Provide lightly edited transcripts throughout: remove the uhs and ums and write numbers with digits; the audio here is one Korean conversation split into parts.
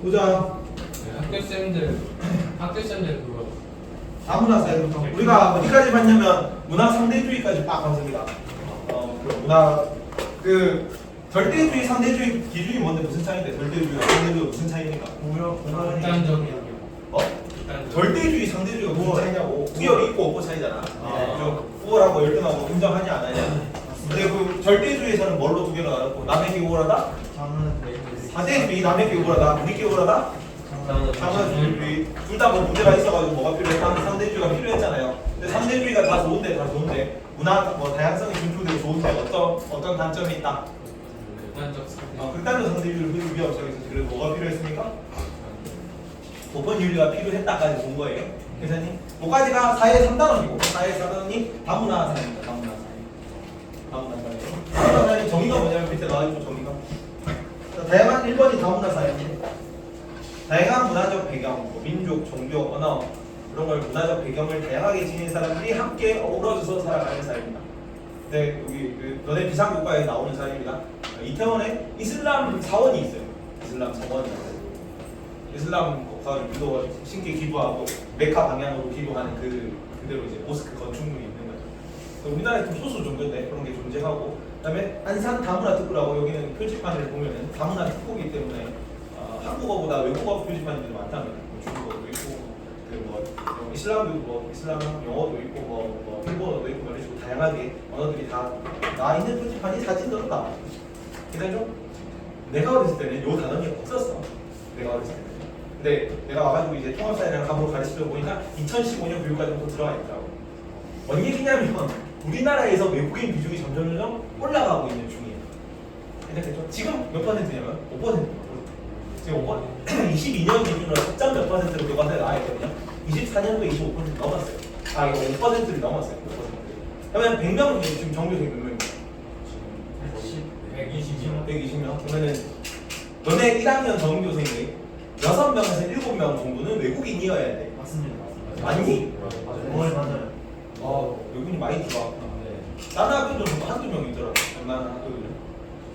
보자. 학교쌤들 그거 다문화 사회부터 우리가 어디까지 봤냐면 문화 상대주의까지 딱 봤습니다. 그 문화 그 절대주의 상대주의 기준이 뭔데 무슨 차이인데 절대주의와 상대주의가 무슨 차이입니까? 극단적이야. 절대주의 상대주의가 무슨 차이냐고. 우열이 있고 없고 차이잖아. 우월하고 열등하고 인정하냐 안 하냐. 근데 그 절대주의에서는 뭘로 두 개로 나눴고 남에게 우월하다? 상대주의 남에게 우월하다. 우리께 우월하다? 상대주의. 둘 다 뭐 문제가 있어가지고 뭐가 필요했다? 상대주의가 필요했잖아요. 근데 상대주의가 다 좋은데 문화 뭐 다양성이 존중되고 좋은데 어떤 단점이 있다? 극단적 상대주의를 흐를 위협 속에서 그래서 뭐가 필요했습니까? 보건 윤리가 필요했다까지 본 거예요. 교사님, 뭐까지가 사회 3단원이고 사회 4단원이 다문화 사회입니다. 다문화 사회 정의가 뭐냐면 밑에 나와있죠. 정의가 다양한 1번이 다문화 사회인데 다양한 문화적 배경, 뭐 민족, 종교, 언어 이런 걸 문화적 배경을 다양하게 지닌 사람들이 함께 어우러져서 살아가는 사회입니다. 네, 여기 너네 비상국가에 나오는 사회입니다. 이태원에 이슬람 사원이 있어요. 이슬람 사원이 이슬람 국가를 유도 신께 기도하고 메카 방향으로 기도하는 그대로 이제 모스크 건축물이 있는 거죠. 우리나라에 좀 소수 종교인데 그런 게 존재하고, 그다음에 안산 다문화 특구라고 여기는 표지판을 보면은 다문화 특구이기 때문에 한국어보다 외국어 표지판들이 많답니다. 중국어도 있고 뭐 이슬람도 뭐 이슬람 영어도 있고 뭐 일본어도 있고 이런 식으로 다양하게 언어들이 다 나 있는 표지판이 사진으로 나와. 그래서 내가 어렸을 때는 요 단어가 없었어. 내가 어렸을 때는. 근데 내가 와가지고 이제 통합사회라는 과목을 가르치다 보니까 2015년 교육과정도 들어가 있더라고. 뭔 얘기냐면 우리나라에서 외국인 비중이 점점 올라가고 있는 중이에요. 괜찮겠죠? 지금 몇 %냐면 5%. 지금 5%. 22년 기준으로 10점 몇 %로 교과서에 나와 있거든요. 24년도에 25% 넘었어요. 이거 5%를 넘었어요. 5%. 그러면 100명 중에 지금 정규생 몇 명입니까? 120명. 그러면은 너네 1학년 정규생이 6명에서 7명 정도는 외국인이어야 돼. 맞습니다. 맞니? 맞아요. 외국인이 많이 들어왔구나. 다른 학교도 좀 한두 명 있더라고. 웬만한 학교들은.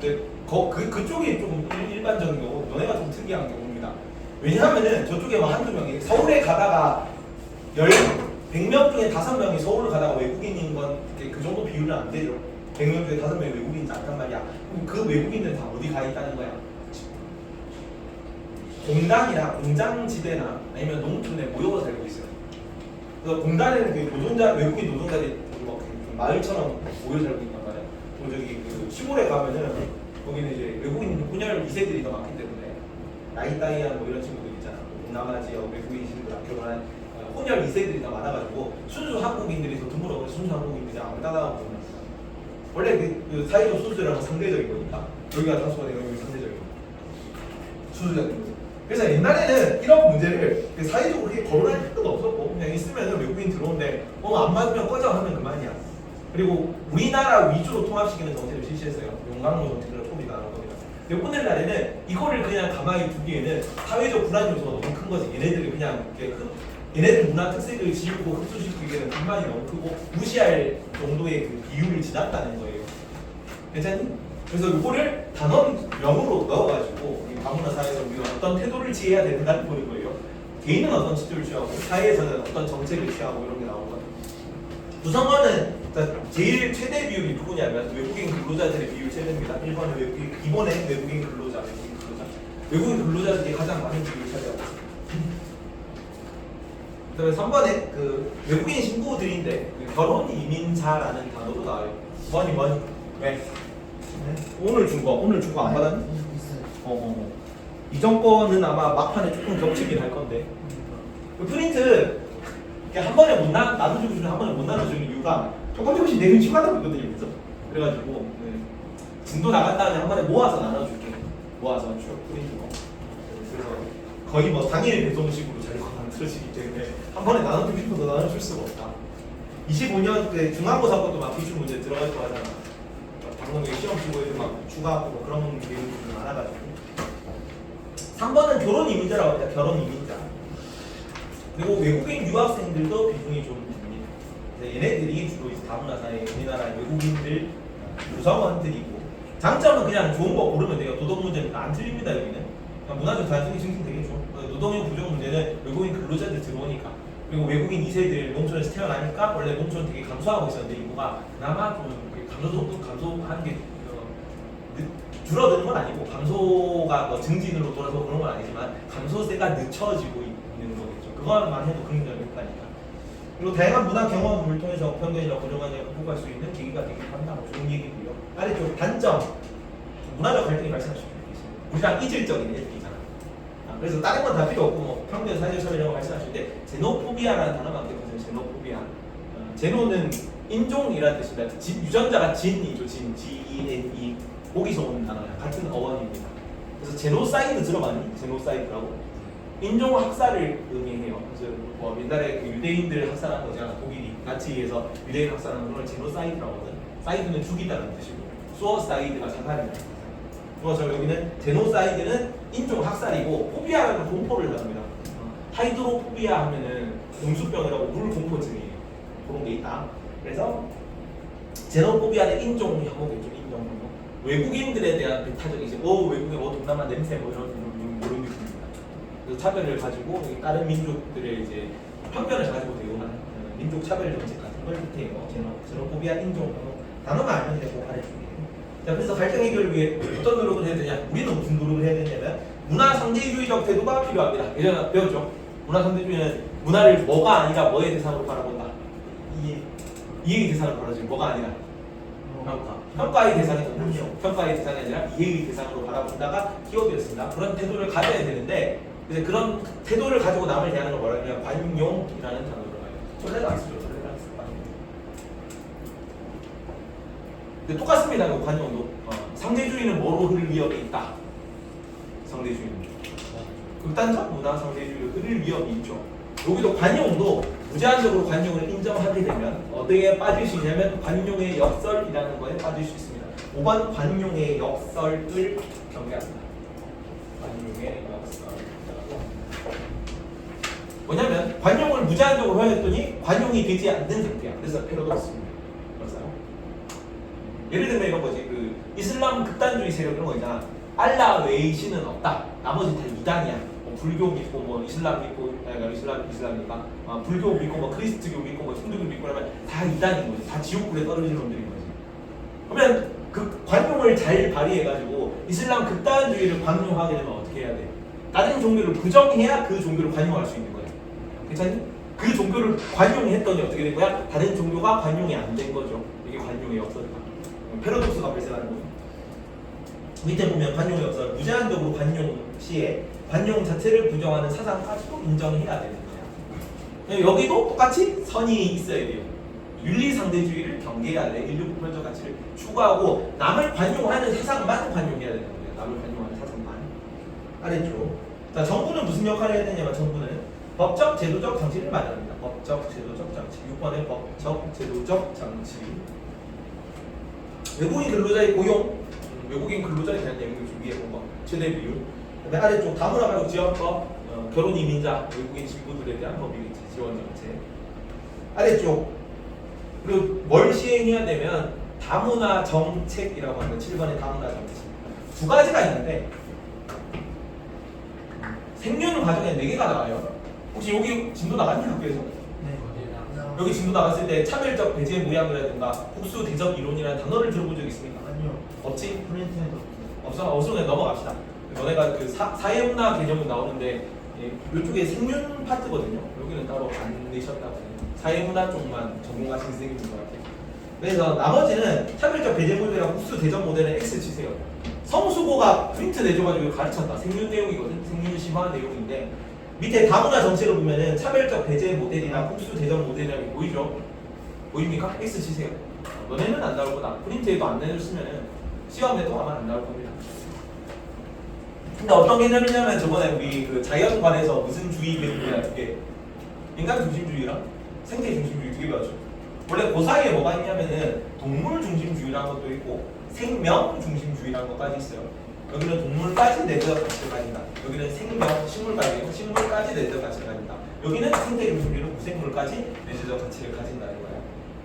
근데 그쪽이 좀 일반적인 거고 너네가 좀 특이한 경우입니다. 왜냐하면은 저쪽에 뭐 한두 명이 서울에 가다가 100명 중에 5명이 서울을 가다가 외국인인 건 그 정도 비율은 안 되죠. 100명 중에 5명이 외국인이 않단 말이야. 그럼 그 외국인들은 다 어디 가 있다는 거야? 공단이나 공장지대나 아니면 농촌에 모여서 살고 있어요. 그래서 공단에는 그 외국인 노동자들이 뭐 마을처럼 모여 살고 있단 말이야. 그리고 저기 그 시골에 가면은 거기는 이제 외국인 혼혈 2세들이 더 많기 때문에 나이따이한 뭐 이런 친구들 있잖아. 동남아 지역 외국인 친구랑 결혼한 혼혈 2세들이 더 많아가지고 순수 한국인들이 더 드물어. 순수 한국인들이 아무리 따다가 보면 원래 그 사회적 수수라는 상대적인 거니까 여기가 다수가 되고 여기 상대적인 거. 수수가 되는 거죠. 그래서 옛날에는 이런 문제를 사회적으로 그렇게 거론할 필요도 없었고 그냥 있으면 외국인 들어오는데 안 맞으면 꺼져 하면 그만이야. 그리고 우리나라 위주로 통합시키는 정책을 실시했어요. 용광로 정책을 처음이 나온 겁니다. 근데 오늘날에는 이거를 그냥 가만히 두기에는 사회적 불안 요소가 너무 큰 거지. 얘네들이 그냥 얘네들 문화 특색을 지우고 흡수시키기에는 불만이 너무 크고 무시할 정도의 그 비율을 지났다는 거예요. 괜찮니? 그래서 이거를 단원명으로 넣어가지고 다문화 사회에서 우리가 어떤 태도를 취해야 된다는 거예요. 개인은 어떤 태도를 취하고 사회에서는 어떤 정책을 취하고 이런 게 나오거든요. 구성원은 제일 최대 비율이 누구냐면 외국인 근로자들의 비율이 최대입니다. 1번은 외국인, 2번에 외국인 근로자. 외국인 근로자들이 가장 많은 비율을 차지하고 있습니다. 그다음에 3번에 그 외국인 신부들인데 결혼 이민자라는 단어도 나와요. 뭐니? 왜? 오늘 준 거 안 받았니? 이전 거는 아마 막판에 조금 겹치긴 할 건데 그 프린트 한 번에 못 나눠주고 싶으면 한 번에 못 나눠주는 이유가 조금씩 내면 추가되고 있거든요. 그죠? 그래가지고 진도 나간 다음에 한 번에 모아서 나눠줄게. 모아서 프린트로. 그래서 거의 뭐 당일 배송식으로 자료가 만들어지기 때문에 한 번에 나눠주고 싶어도 나눠줄 수가 없다. 25년 그 중간고사 것도 막 기출 문제 들어갈 거 하잖아. 방금 시험 치고 막 추가하고 뭐 그런 내용들이 많아가지고 3번은 결혼 이민자라고 합니다. 결혼 이민자. 그리고 외국인 유학생들도 비중이 좀 됩니다. 얘네들이 주로 다문화 사회 우리나라 외국인들 구성원들이고 장점은 그냥 좋은 거 고르면 돼요. 도덕 문제는 안 틀립니다. 여기는 문화적 다양성이 증진되겠죠. 노동형 부족 문제는 외국인 근로자들 들어오니까 그리고 외국인 2세들 농촌에서 태어나니까 원래 농촌 되게 감소하고 있었는데 인구가 그나마 좀 감소하는 게 줄어드는 건 아니고 감소가 뭐 증진으로 돌아서 그런 건 아니지만 감소세가 늦춰지고 있는 거겠죠. 그것만 해도 긍정적인 효과니까. 그리고 다양한 문화 경험을 통해서 편견이나 고정관념을 극복할 수 있는 계기가 되긴 한다. 좋은 얘기고요. 아래쪽 단점 문화적 갈등이 발생할 수 있습니다. 우리랑 이질적인 애들이잖아. 그래서 다른 건 다 필요 없고 뭐 편견, 사회적 차별 이런 거 발생할 수 있는데 제노포비아라는 단어가 있거든요. 제노포비아. 제노는 인종이라는 뜻입니다. 유전자가 진이죠. G-E-N-E 거기서 온 단어예요. 같은 어원입니다. 그래서 제노사이드 들어봤니? 제노사이드라고 인종 학살을 의미해요. 그래서 뭐 옛날에 그 유대인들을 학살한 거잖아. 독일이 나치에서 유대인 학살하는 걸 제노사이드라고 하거든. 사이드는 죽이다는 뜻이고 수어사이드가 자살입니다. 그래서 여기는 제노사이드는 인종 학살이고 포비아라는 공포를 합니다. 하이드로포비아 하면은 음수병이라고 물 공포증이에요. 그런 게 있다. 그래서 제노포비아는 인종 혐오겠죠. 인종 혐오. 외국인들에 대한 배타적 이제 외국인 동남아 냄새 뭐 이런 느낌입니다. 그래서 차별을 가지고 다른 민족들의 이제 편견을 가지고 대응하는 민족 차별 정책 같은 걸 뜻해요. 제노포비아 인종 혐오. 단어만 알면 되고 가르치게. 자, 그래서 갈등 해결을 위해 어떤 노력을 해야 되냐? 우리는 무슨 노력을 해야 되냐면 문화 상대주의적 태도가 필요합니다. 예전에 배웠죠? 문화 상대주의는 문화를 뭐가 아니라 뭐의 대상으로 바라본다. 이해의 대상으로 바라보지 뭐가 아니라 평가의 대상이 아니라 평가의 대상이 아니라 이해의 대상으로 바라본다가 키워드였습니다. 그런 태도를 가져야 되는데 이제 그런 태도를 가지고 남을 대하는 걸 뭐라 하냐면 관용이라는 단어로 봐요. 톨레란스죠. 톨레란스. 근데 똑같습니다. 그 관용도 상대주의는 뭐로 흐를 위협이 있다. 상대주의는 극단적 문화 상대주의로 흐를 위협이 있죠. 여기도 관용도 무제한적으로 관용을 인정하게 되면 어디에 빠질 수 있냐면 관용의 역설이라는 거에 빠질 수 있습니다. 5번 관용의 역설을 경계합니다. 관용의 역설. 뭐냐면 관용을 무제한적으로 허용했더니 관용이 되지 않는 상태야. 그래서 패러독스입니다. 그렇어요? 예를 들면 이런 거지. 그 이슬람 극단주의 세력 이런 거 있잖아. 알라 외의 신은 없다. 나머지 다 이단이야. 불교 믿고 뭐 이슬람 믿고 이슬람이니까 불교 믿고 뭐 크리스트교 믿고 뭐 힌두교 믿고 그러면 다 이단인 거지. 다 지옥불에 떨어지는 놈들인 거지. 그러면 그 관용을 잘 발휘해가지고 이슬람 극단주의를 관용하게 되면 어떻게 해야 돼? 다른 종교를 부정해야 그 종교를 관용할 수 있는 거야. 괜찮니? 그 종교를 관용했더니 어떻게 된 거야? 다른 종교가 관용이 안 된 거죠. 이게 관용의 역설이다. 패러독스가 발생하는 거죠. 밑에 보면 관용의 역설, 무제한적으로 관용 시에 관용 자체를 부정하는 사상까지도 인정해야 되는 거야. 여기도 똑같이 선이 있어야 돼요. 윤리상대주의를 경계해야 돼. 인류 보편적 가치를 추구하고 남을 관용하는 사상만 관용해야 되는 거예요. 남을 관용하는 사상만. 아래쪽. 자, 정부는 무슨 역할을 해야 되냐면 정부는 법적, 제도적 장치를 마련합니다. 법적, 제도적 장치. 6번의 법적, 제도적 장치. 외국인 근로자의 고용, 외국인 근로자에 대한 내용을 준비해본 거. 최대 비율. 그다음에 아래쪽 다문화 가족 지원법, 결혼 이민자 외국인 신부들에 대한 법이겠지. 지원 정책. 아래쪽 그리고 뭘 시행해야 되면 다문화 정책이라고 하는 7번의 다문화 정책. 두 가지가 있는데 생존 과정에 4개가 나와요. 혹시 여기 진도 나갔니 학교에서? 네. 여기 진도 나갔을 때 차별적 배제 모양이라든가 복수 대접 이론이라는 단어를 들어본 적 있습니까? 아니요. 없지? 프린트에도 없어. 없으면 넘어갑시다. 너네가 그 사회문화 개념은 나오는데 이쪽에 생윤 파트거든요. 여기는 따로 안 내셨나 보네요. 사회문화 쪽만 전공하신 선생님인 것 같아요. 그래서 나머지는 차별적 배제 모델이랑 복수 대접 모델은 X 치세요. 성수고가 프린트 내줘가지고 가르쳤다. 생윤 내용이거든. 생윤 심화 내용인데 밑에 다문화 정책을 보면은 차별적 배제 모델이나 복수 대접 모델이라는 게 보이죠? 보입니까? X 치세요. 너네는 안 나올 거다. 프린트에도 안 내줬으면은 시험에도 아마 안 나올 겁니다. 근데 어떤 개념이냐면 저번에 우리 그 자연관에서 무슨 주의 배우냐 두 개. 인간 중심주의랑 생태 중심주의 두 개 배웠죠. 원래 그 사이에 뭐가 있냐면은 동물 중심주의라는 것도 있고 생명 중심주의라는 것까지 있어요. 여기는 동물까지 내적 가치를 가진다. 여기는 생명, 식물까지 내적 가치를 가진다. 여기는 생태 중심주의는 무생물까지 내적 가치를 가진다는 거야.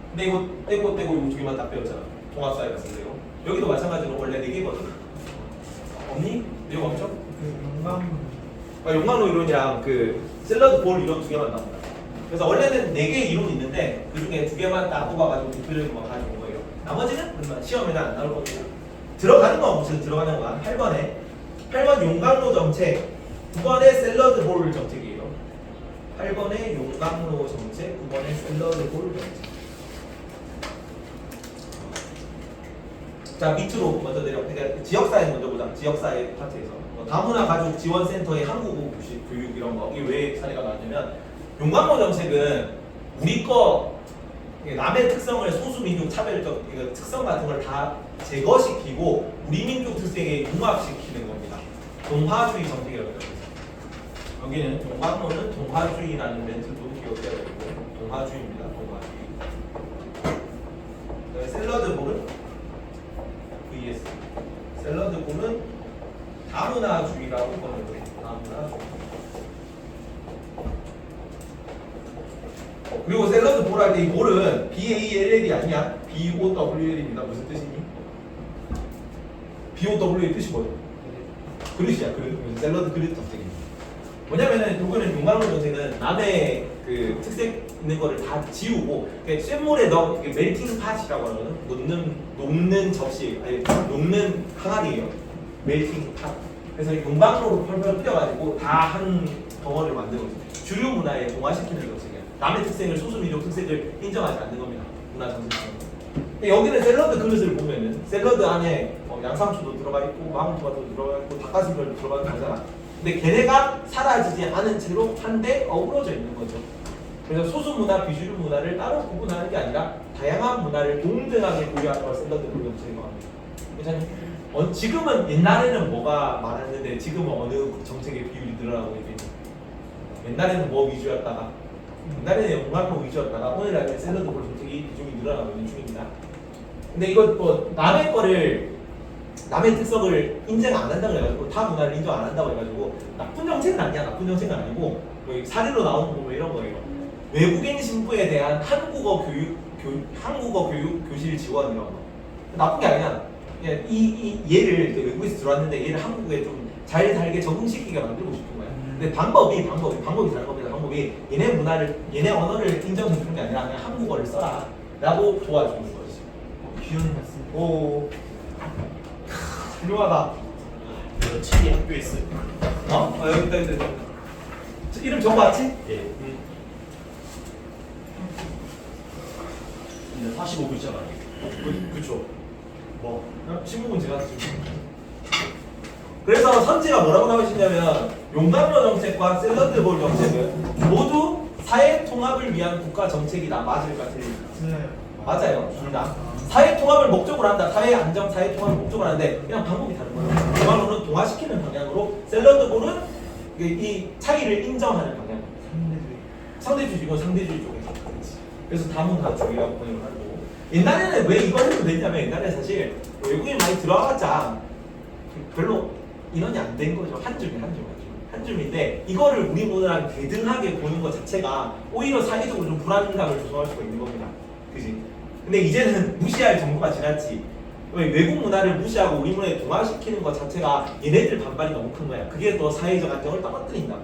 근데 이거 떼고 이거 두 개만 딱 배웠잖아. 통합사회 갔을 때요. 여기도 마찬가지로 원래 4개거든. 없니? 내용 없죠? 용광로 이론이랑 그 샐러드 볼 이론 두 개만 나옵니다. 그래서 원래는 4개의 이론이 있는데 그 중에 2개만 딱 뽑아가지고 대표적인 거 가지고 온 거예요. 나머지는 그러면 시험에는 안 나올 겁니다. 들어가는 건 무슨 들어가는 건 8번 용광로 정책, 9번에 샐러드 볼 정책이에요. 8번에 용광로 정책, 9번에 샐러드 볼 정책. 자, 밑으로 먼저 내려. 그러니까 지역사회 먼저 보자. 지역사회 파트에서 다문화 가족 지원센터의 한국어 교육 이런 거. 이게 왜 사례가 나왔냐면 용광로 정책은 우리 거 남의 특성을 소수민족 차별적 특성 같은 걸 다 제거시키고 우리 민족 특색에 융합시키는 겁니다. 동화주의 정책이라고 해요. 여기는 용광로는 동화주의라는 멘트도 기억해야 되고 동화주의입니다. 동화주의. 샐러드 볼은 vs 샐러드 볼은 다문화주의라고 번역해요. 다문화주의. 그리고 샐러드 볼 할 때 이 볼은 BALL이 아니야. BOWL입니다. 무슨 뜻이니? BOW의 뜻이 뭐예요? 그릇이야. 그릇. 샐러드 그릇 정책입니다. 뭐냐면은 요거는 용광로 정책은 남의 그 특색 있는 거를 다 지우고 쇳물에 넣어 멜팅 팟이라고 하거든. 녹는 접시, 아니 녹는 항아리예요. 멜팅 팟. 그래서 용광로로 펄펄 끓여가지고 다 한 덩어리를 만드는 거죠. 주류 문화에 동화시키는 정책이야. 남의 특색을 소수민족 특색을 인정하지 않는 겁니다. 문화 정책은. 여기는 샐러드 그릇을 보면은 샐러드 안에 양상추도 들어가 있고 마늘토마토도 들어가 있고 닭가슴살도 들어가 있는 거잖아. 근데 걔네가 사라지지 않은 채로 한데 어우러져 있는 거죠. 그래서 소수 문화, 비주류 문화를 따로 구분하는 게 아니라 다양한 문화를 동등하게 고려하는 걸 샐러드 그릇 정책이라고 합니다. 괜찮아요? 지금은 옛날에는 뭐가 많았는데 지금은 어느 정책의 비율이 늘어나고 있겠니? 옛날에는 뭐 위주였다가 옛날에는 용광로 위주였다가 오늘날은 샐러드 볼 정책이 비중이 늘어나고 있는 중입니다. 근데 이거 뭐 남의 특성을 인정 안 한다고 해가지고 타 문화를 인정 안 한다고 해가지고 나쁜 정책은 아니야. 나쁜 정책은 아니고 사례로 나오는 거 보면 이런 거예요. 외국인 신부에 대한 한국어 교육 교실 지원 이런 거 나쁜 게 아니야. 그냥 얘를 외국에서 들어왔는데 얘를 한국에 좀 잘 살게 적응시키게 만들고 싶은 거야. 근데 방법이 다른 겁니다. 방법이 얘네 언어를 인정해 주는 게 아니라 그냥 한국어를 써라 라고 도와주는 거지. 귀여운 말씀. 오 훌륭하다. 책이 학교에 있어요. 여기 있다. 이름 적어봤지? 예. 근데 45글자가 아니에요. 그쵸. 뭐? 신문문제가 지금. 그래서 선지가 뭐라고 나오시냐면 용광로 정책과 샐러드 볼 정책은 모두 사회 통합을 위한 국가 정책이다. 맞을까 틀릴까? 틀려요. 맞아요. 둘다. 사회 통합을 목적으로 한다. 사회 안정, 사회 통합을 목적으로 하는데 그냥 방법이 다른 거예요. 용광로는 동화시키는 방향으로 샐러드 볼은 이 차이를 인정하는 방향. 상대주의고 상대주의 쪽에서. 그래서 다문화주의라고 번역을 하고. 옛날에는 왜 이걸 해도 됐냐면 옛날에 사실 외국인 많이 들어와봤자 별로 인원이 안 된 거죠. 한 줌인데 이거를 우리 문화랑 대등하게 보는 것 자체가 오히려 사회적으로 좀 불안감을 조성할 수가 있는 겁니다. 그지? 근데 이제는 무시할 정도가 지났지. 왜 외국 문화를 무시하고 우리 문화에 동화시키는 것 자체가 얘네들 반발이 너무 큰 거야. 그게 더 사회적 안정을 떨어뜨린다.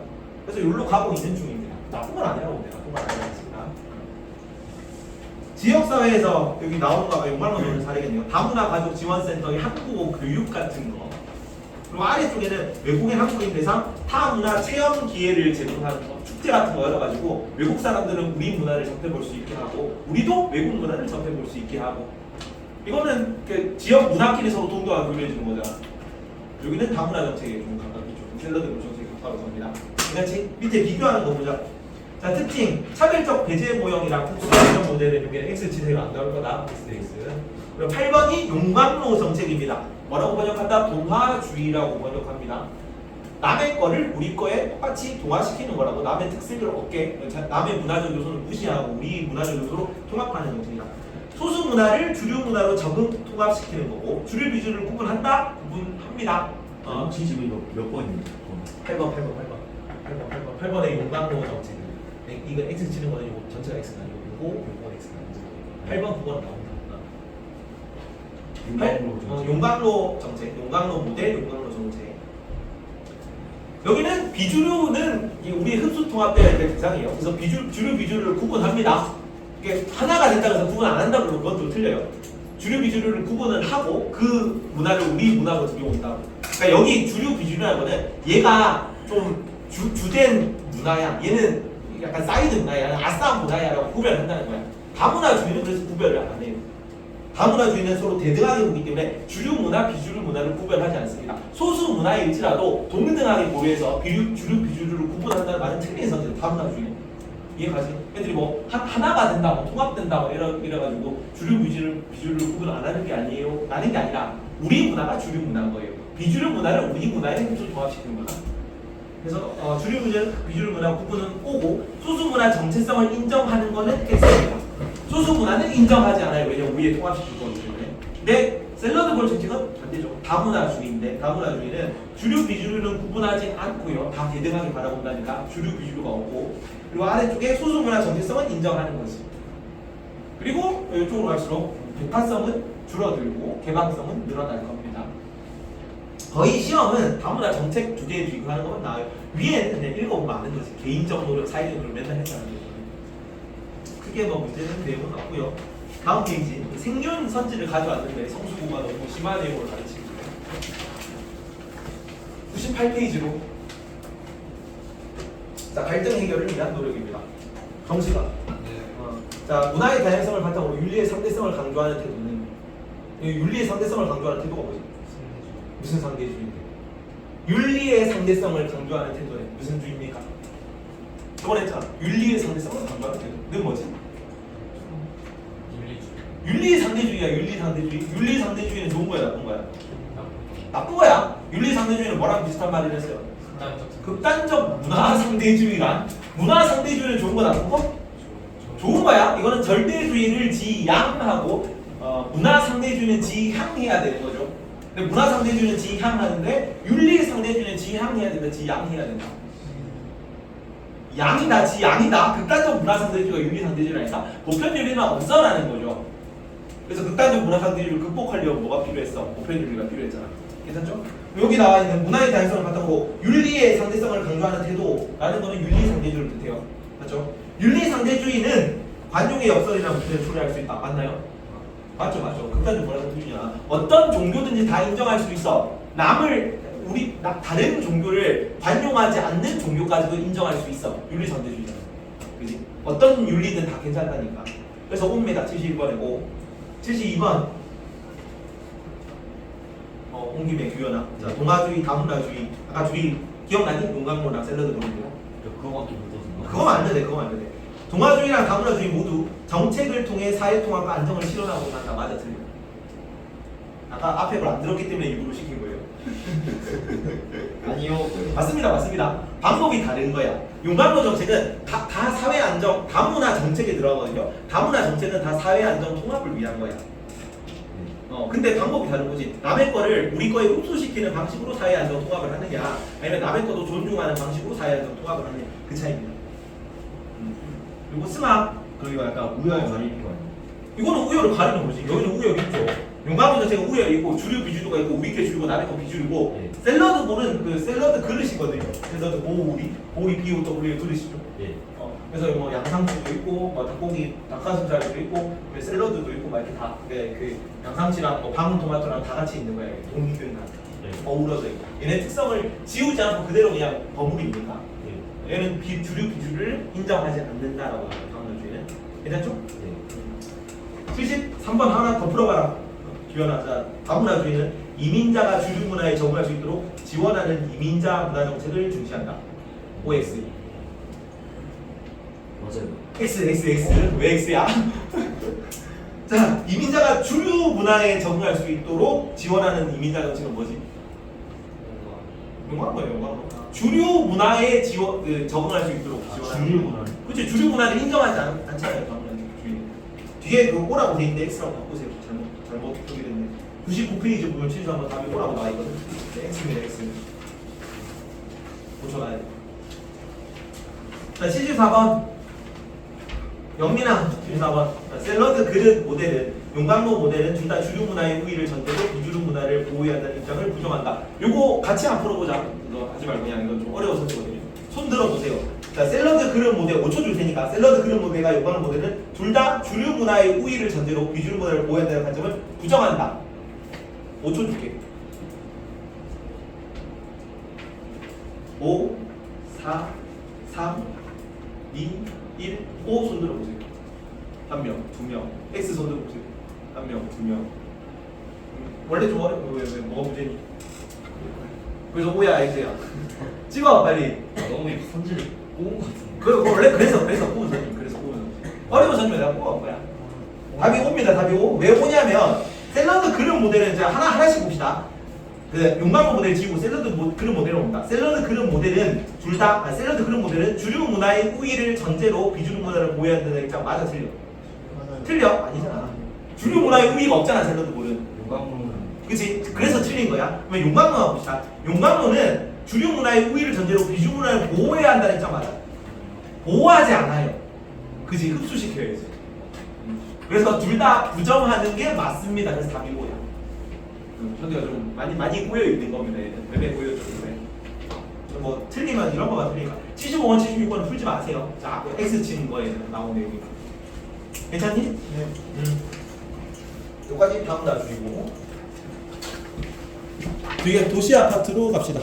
그래서 여기로 가고 있는 중입니다. 나쁜 건 아니라고 봅니다. 나쁜 건 아니었습니다. 지역사회에서 여기 나오는 거가 용광로 노는 사례겠네요. 다문화 가족 지원센터의 한국어 교육 같은 거. 그리고 아래쪽에는 외국인 한국인 대상 타문화 체험 기회를 제공하는 거, 축제 같은 거 열어가지고 외국 사람들은 우리 문화를 접해볼 수 있게 하고 우리도 외국 문화를 접해볼 수 있게 하고 이거는 그 지역 문화끼리 서로 동등하게 교류해주는 거잖아. 여기는 다문화 정책에 좀 가깝겠죠. 샐러드 정책에 가까운 겁니다. 같이 밑에 비교하는 거 보자. 자, 특징 차별적 배제 모형이랑 풍수적 모델은 여기는 X 지세가 안 나올 거다. X. 그리고 8번이 용광로 정책입니다. 뭐라고 번역한다? 동화주의라고 번역합니다. 남의 거를 우리 거에 똑같이 동화시키는 거라고. 남의 특색을 얻게, 남의 문화적 요소를 무시하고 우리 문화적 요소로 통합하는 정책이다. 소수 문화를 주류 문화로 적응 통합시키는 거고 주류 비주를 구분한다? 구분합니다. 진심이 몇 번입니까? 8번의 용광로 정책. 이거 X 치는 거는 이거 전체가 X가 아니고 요거 X가 아니고 8번, 9번 나온다. 용광로 정책. 용광로 정책, 용광로 모델, 용광로 정책. 여기는 비주류는 이게 우리 흡수 통합돼야 될 대상이에요. 그래서 주류 비주류를 구분합니다. 이게 하나가 된다고 해서 구분 안 한다고 그러면 그건 좀 틀려요. 주류 비주류를 구분을 하고 그 문화를 우리 문화로 들여온다고. 그러니까 여기 주류 비주류라는 거는 얘가 좀 주된 문화야. 얘는 약간 사이드 문화야. 아싸한 문화야라고 구별을 한다는 거야. 다문화주의는 그래서 구별을 안 해요. 다문화주의는 서로 대등하게 보기 때문에 주류 문화, 비주류 문화를 구별하지 않습니다. 소수 문화일지라도 동등하게 고려해서 주류, 비주류를 구분한다는 말은 틀린 선택. 다문화주의는 이해가지? 애들이 뭐 하나가 된다, 뭐 통합된다, 뭐 이래가지고 주류, 비주류를 구분 안 하는 게 아니에요. 라는 게 아니라 우리 문화가 주류 문화인 거예요. 비주류 문화를 우리 문화에 흡수 종합시키는 거다. 그래서 주류 비주류 문화 구분은 O고 소수 문화 정체성을 인정하는 거는 X입니다. 소수 문화는 인정하지 않아요. 왜냐면 우리에 통합시킬 거기 때문에. 근데 샐러드 볼 정책은 반대죠. 다문화주의인데 다문화주의는 주류 비주류는 구분하지 않고요. 다 대등하게 바라본다니까 주류 비주류가 없고 그리고 아래쪽에 소수 문화 정체성은 인정하는 거지. 그리고 이쪽으로 갈수록 백화성은 줄어들고 개방성은 늘어날 겁니다. 거의 시험은 다문화 정책 두 개 비교하는 것만 나와요. 위에는 그냥 읽어보면 아는 거지. 개인적 노력, 사회적 노력 맨날 했잖아요. 크게 뭐 문제는 내용은 없고요. 다음 페이지 생존 선지를 가져왔는데 성수고가 너무 심한 내용을 가르치고 98페이지로 자 갈등 해결을 위한 노력입니다. 정시가 자 문화의 다양성을 바탕으로 윤리의 상대성을 강조하는 태도는 윤리의 상대성을 강조하는 태도가 뭐지? 무슨 상대주의인데? 윤리의 상대성을 강조하는 태도는 무슨 주의입니까? 저번에 했잖아. 윤리의 상대성을 강조하는 태도는 뭐지? 윤리의 상대주의야. 윤리 상대주의는 좋은 거야, 나쁜 거야? 나쁜 거야. 윤리 상대주의는 뭐랑 비슷한 말을 했어요? 극단적 문화 상대주의란? 문화 상대주의는 좋은 거, 나쁜 거? 좋은 거야. 이거는 절대주의를 지양하고 문화 상대주의는 지향해야 되는 거죠. 근데 문화 상대주의는 지향하는데 윤리 상대주의는 지향해야 된다, 지양해야 된다. 양이다, 지양이다. 극단적 문화 상대주의가 윤리 상대주의라니까 보편윤리는 없어라는 거죠. 그래서 극단적 문화 상대주의를 극복하려면 뭐가 필요했어? 보편윤리가 필요했잖아. 괜찮죠? 여기 나와 있는 문화의 다양성을 바탕으로 윤리의 상대성을 강조하는 태도라는 거는 윤리 상대주의를 뜻해요. 맞죠? 윤리 상대주의는 관용의 역설이라는 표현을 초래할 수 있다. 맞나요? 맞죠, 맞죠. 극단적 문화 상대주의냐. 어떤 종교든지 다 인정할 수 있어. 다른 종교를 관용하지 않는 종교까지도 인정할 수 있어. 윤리 상대주의잖아. 그지? 어떤 윤리든 다 괜찮다니까. 그래서 옵니다. 71번이고 72번 온 김에 규현아. 자, 동아주의, 다문화주의. 아까 주의 기억나니? 용광로랑 샐러드 보는데요. 그거밖에 못 그거만 안 돼. 그거만 안 돼. 동아주의랑 다문화주의 모두 정책을 통해 사회 통합과 안정을 실현하고 난다. 맞아, 틀려. 아까 앞에 걸 안 들었기 때문에 일부러 시킨 거예요. 아니요. 맞습니다. 방법이 다른 거야. 용광로 정책은 다 사회 안정, 다문화 정책에 들어가거든요. 다문화 정책은 다 사회 안정 통합을 위한 거야. 근데 방법이 다른 거지. 남의 거를 우리 거에 흡수시키는 방식으로 사회 안정 통합을 하느냐, 아니면 남의 거도 존중하는 방식으로 사회 안정 통합을 하느냐, 그 차이입니다. 그리고 스막 그리고 약간 우열을 가리는 거 아니에요? 이거는 우열을 가리는 거지. 여기는 우열이 있죠. 용광로 자체가 우열이 있고 주류 비주류가 있고 우리 게 주류고 남의 거 비주류고 예. 샐러드 볼은 그 샐러드 그릇이거든요. 샐러드 볼이 BOW의 그릇이죠. 예. 그래서 뭐 양상추도 있고 뭐 닭고기 닭가슴살도 있고 샐러드도 있고 막 이렇게 다 그 양상추랑 뭐 방울토마토랑 다 같이 있는 거예요. 독립된 다 예. 어우러져 있고 얘네 특성을 지우지 않고 그대로 그냥 버무리니까 예. 얘는 주류 비주류를 인정하지 않는다라고 해요. 다문화주의는 괜찮죠? 예. 73번 하나 더 풀어봐라. 기원하자. 다문화주의는 이민자가 주류 문화에 적응할 수 있도록 지원하는 이민자 문화 정책을 중시한다. OX. 맞아요. X. 왜 X야? 자, 이민자가 주류 문화에 적응할 수 있도록 지원하는 이민자 정책은 뭐지? 용광 거예요. 주류 문화에 적응할 수 있도록 지원하는. 주류 문화. 그렇지. 주류 문화를 인정하지 않잖아요. 다문화주의. 뒤에 그 O라고 돼 있는데 X라고 바꾸세요. 잘못 표기 됐네. 99페이지 보면 73번 답이 O라고 나와 있거든. 네, X입니다. X. 고쳐놔야 돼. 자, 74번. 영민아, 74번. 샐러드 그릇 모델은 용광로 모델은 둘 다 주류 문화의 우위를 전제로 비주류 문화를 보호해야 한다는 입장을 부정한다. 요거 같이 안 풀어보자. 이거 하지 말고 그냥 이건 좀 어려워서 쓰거든요. 손 들어보세요. 자, 샐러드 그릇 모델 5초 줄 테니까 샐러드 그릇 모델과 용광로 모델은 둘 다 주류 문화의 우위를 전제로 비주류 문화를 보호해야 한다는 관점을 부정한다. 5초 줄게. 5, 4, 3, 2, 1, 5 손 들어보세요. 한 명, 두 명. X 손 들어보세요. 한 명, 두 명. 원래 좀 어려워. 왜 뭐가 문제니? 그래서 O야 X야. 찍어 빨리. 너무 선지를 뽑은 것 같은데. 그 원래 그래서 뽑은 선임. 그래서 뽑은 선임. 어려운 선임을 내가 뽑은 거야. 답이 O입니다. 답이 O. 왜 O냐면 샐러드 그릇 모델은 이제 하나씩 봅시다. 그 용광로 모델 지우고 샐러드 그릇 모델로 옵니다. 샐러드 그릇 모델은 샐러드 그릇 모델은 주류 문화의 우위를 전제로 비주류 문화를 보호해야 한다는 입장 맞아 틀려? 맞아요. 틀려? 아니잖아. 주류 문화의 우위가 없잖아 샐러드 볼은. 용광로는 그치? 그래서 틀린 거야. 그러면 용광로나 봅시다. 용광로는 주류 문화의 우위를 전제로 비주류 문화를 보호해야 한다는 입장 맞아. 보호하지 않아요. 그치? 흡수시켜야지. 그래서 둘 다 부정하는 게 맞습니다. 그래서 답이 뭐야? 현대가 좀 많이 꼬여 있는 겁니다. 맵에 꼬여 있는데. 뭐 틀리면 이런 거만 틀리니까 75번, 76번은 풀지 마세요. 자, 그 X 치는 거에 나온 내용이. 괜찮니? 네. 여기까지 다음 날 주의고. 뒤에 도시 아파트로 갑시다.